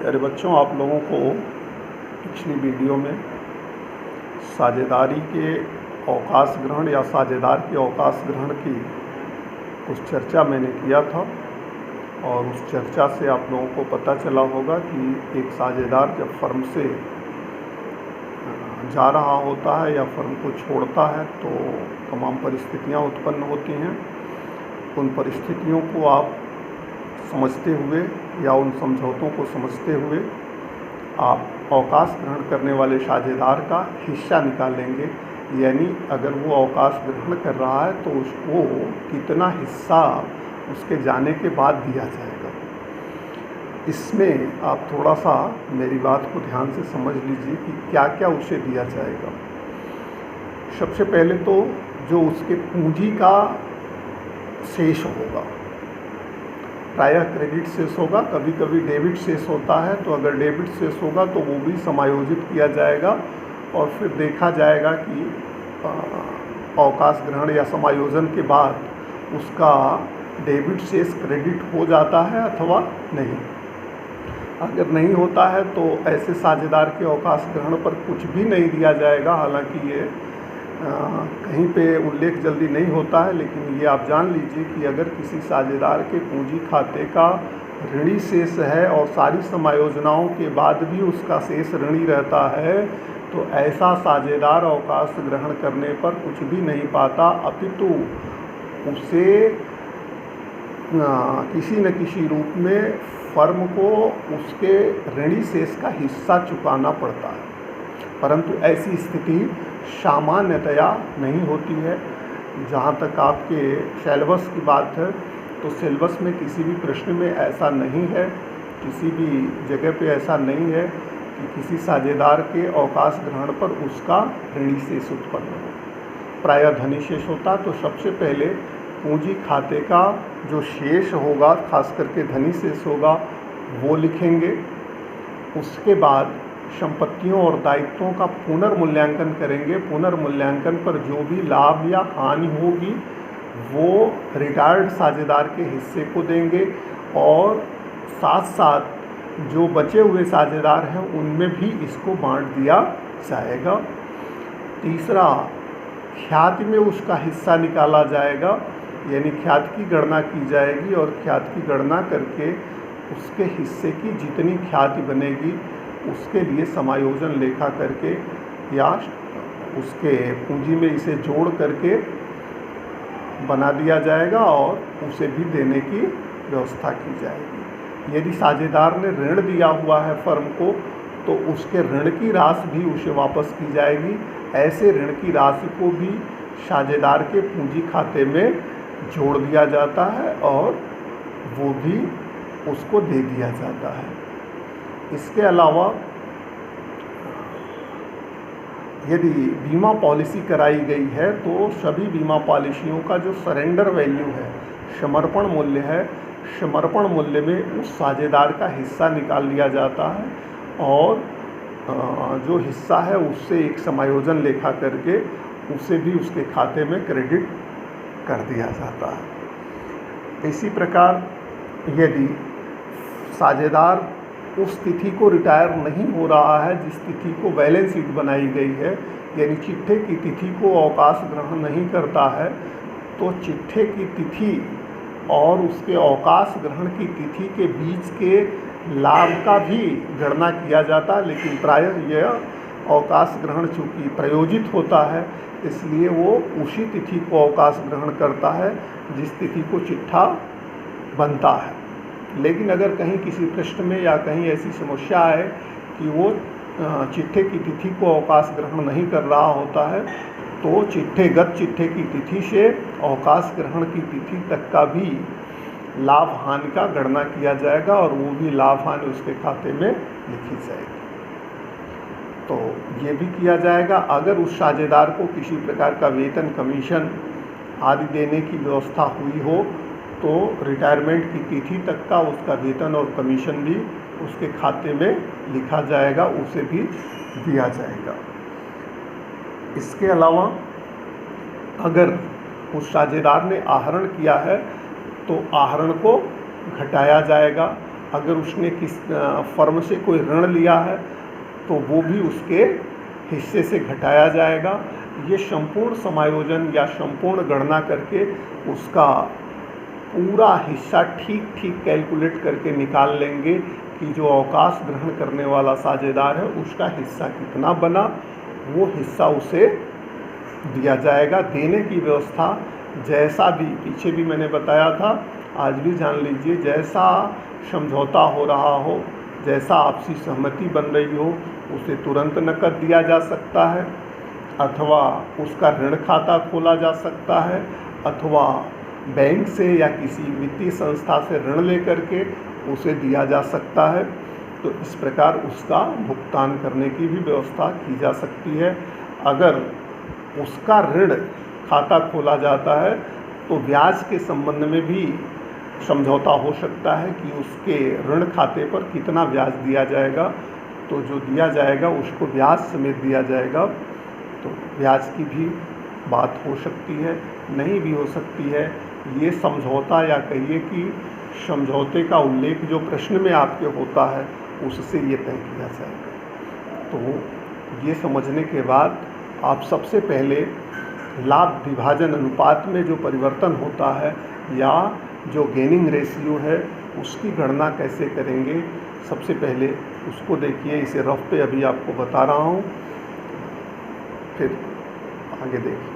प्यारे बच्चों, आप लोगों को पिछली वीडियो में साझेदारी के अवकाश ग्रहण या साझेदार के अवकाश ग्रहण की कुछ चर्चा मैंने किया था और उस चर्चा से आप लोगों को पता चला होगा कि एक साझेदार जब फर्म से जा रहा होता है या फर्म को छोड़ता है तो तमाम परिस्थितियां उत्पन्न होती हैं। उन परिस्थितियों को आप समझते हुए या उन समझौतों को समझते हुए आप अवकाश ग्रहण करने वाले साझेदार का हिस्सा निकालेंगे, यानी अगर वो अवकाश ग्रहण कर रहा है तो उसको कितना हिस्सा उसके जाने के बाद दिया जाएगा। इसमें आप थोड़ा सा मेरी बात को ध्यान से समझ लीजिए कि क्या क्या उसे दिया जाएगा। सबसे पहले तो जो उसके पूंजी का शेष होगा, प्रायः क्रेडिट शेष होगा, कभी कभी डेबिट शेष होता है, तो अगर डेबिट शेष होगा तो वो भी समायोजित किया जाएगा और फिर देखा जाएगा कि अवकाश ग्रहण या समायोजन के बाद उसका डेबिट शेष क्रेडिट हो जाता है अथवा नहीं। अगर नहीं होता है तो ऐसे साझेदार के अवकाश ग्रहण पर कुछ भी नहीं दिया जाएगा। हालांकि ये कहीं पे उल्लेख जल्दी नहीं होता है, लेकिन ये आप जान लीजिए कि अगर किसी साझेदार के पूंजी खाते का ऋणी शेष है और सारी समायोजनाओं के बाद भी उसका शेष ऋणी रहता है तो ऐसा साझेदार अवकाश ग्रहण करने पर कुछ भी नहीं पाता, अपितु उसे किसी न किसी रूप में फर्म को उसके ऋणी शेष का हिस्सा चुकाना पड़ता है। परंतु ऐसी स्थिति सामान्यतया नहीं होती है। जहाँ तक आपके सिलेबस की बात है तो सिलेबस में किसी भी प्रश्न में ऐसा नहीं है, किसी भी जगह पे ऐसा नहीं है कि किसी साझेदार के अवकाश ग्रहण पर उसका ऋणी शेष उत्पन्न हो। प्रायः धनी शेष होता, तो सबसे पहले पूंजी खाते का जो शेष होगा, खास करके धनी शेष होगा, वो लिखेंगे। उसके बाद संपत्तियों और दायित्वों का पुनर्मूल्यांकन करेंगे। पुनर्मूल्यांकन पर जो भी लाभ या हानि होगी वो रिटायर्ड साझेदार के हिस्से को देंगे और साथ साथ जो बचे हुए साझेदार हैं उनमें भी इसको बांट दिया जाएगा। तीसरा, ख्याति में उसका हिस्सा निकाला जाएगा, यानी ख्याति की गणना की जाएगी और ख्याति की गणना करके उसके हिस्से की जितनी ख्याति बनेगी उसके लिए समायोजन लेखा करके या उसके पूंजी में इसे जोड़ करके बना दिया जाएगा और उसे भी देने की व्यवस्था की जाएगी। यदि साझेदार ने ऋण दिया हुआ है फर्म को तो उसके ऋण की राशि भी उसे वापस की जाएगी। ऐसे ऋण की राशि को भी साझेदार के पूंजी खाते में जोड़ दिया जाता है और वो भी उसको दे दिया जाता है। इसके अलावा यदि बीमा पॉलिसी कराई गई है तो सभी बीमा पॉलिसियों का जो सरेंडर वैल्यू है, समर्पण मूल्य है, समर्पण मूल्य में उस साझेदार का हिस्सा निकाल लिया जाता है और जो हिस्सा है उससे एक समायोजन लेखा करके उसे भी उसके खाते में क्रेडिट कर दिया जाता है। इसी प्रकार यदि साझेदार उस तिथि को रिटायर नहीं हो रहा है जिस तिथि को बैलेंस शीट बनाई गई है, यानी चिट्ठे की तिथि को अवकाश ग्रहण नहीं करता है, तो चिट्ठे की तिथि और उसके अवकाश ग्रहण की तिथि के बीच के लाभ का भी गणना किया जाता है। लेकिन प्रायः यह अवकाश ग्रहण चूँकि प्रयोजित होता है इसलिए वो उसी तिथि को अवकाश ग्रहण करता है जिस तिथि को चिट्ठा बनता है। लेकिन अगर कहीं किसी प्रश्न में या कहीं ऐसी समस्या है कि वो चिट्ठे की तिथि को अवकाश ग्रहण नहीं कर रहा होता है तो चिट्ठे की तिथि से अवकाश ग्रहण की तिथि तक का भी लाभ हानि का गणना किया जाएगा और वो भी लाभ हानि उसके खाते में लिखी जाएगी। तो ये भी किया जाएगा। अगर उस साझेदार को किसी प्रकार का वेतन, कमीशन आदि देने की व्यवस्था हुई हो तो रिटायरमेंट की तिथि तक का उसका वेतन और कमीशन भी उसके खाते में लिखा जाएगा, उसे भी दिया जाएगा। इसके अलावा अगर उस साझेदार ने आहरण किया है तो आहरण को घटाया जाएगा। अगर उसने किस फर्म से कोई ऋण लिया है तो वो भी उसके हिस्से से घटाया जाएगा। ये संपूर्ण समायोजन या संपूर्ण गणना करके उसका पूरा हिस्सा ठीक ठीक कैलकुलेट करके निकाल लेंगे कि जो अवकाश ग्रहण करने वाला साझेदार है उसका हिस्सा कितना बना, वो हिस्सा उसे दिया जाएगा। देने की व्यवस्था जैसा भी पीछे भी मैंने बताया था, आज भी जान लीजिए, जैसा समझौता हो रहा हो, जैसा आपसी सहमति बन रही हो, उसे तुरंत नकद दिया जा सकता है, अथवा उसका ऋण खाता खोला जा सकता है, अथवा बैंक से या किसी वित्तीय संस्था से ऋण लेकर के उसे दिया जा सकता है। तो इस प्रकार उसका भुगतान करने की भी व्यवस्था की जा सकती है। अगर उसका ऋण खाता खोला जाता है तो ब्याज के संबंध में भी समझौता हो सकता है कि उसके ऋण खाते पर कितना ब्याज दिया जाएगा। तो जो दिया जाएगा उसको ब्याज समेत दिया जाएगा। तो ब्याज की भी बात हो सकती है, नहीं भी हो सकती है। ये समझौता या कहिए कि समझौते का उल्लेख जो प्रश्न में आपके होता है उससे ये तय किया जाएगा। तो ये समझने के बाद आप सबसे पहले लाभ विभाजन अनुपात में जो परिवर्तन होता है या जो गेनिंग रेशियो है उसकी गणना कैसे करेंगे, सबसे पहले उसको देखिए। इसे रफ पे अभी आपको बता रहा हूँ, फिर आगे देखिए।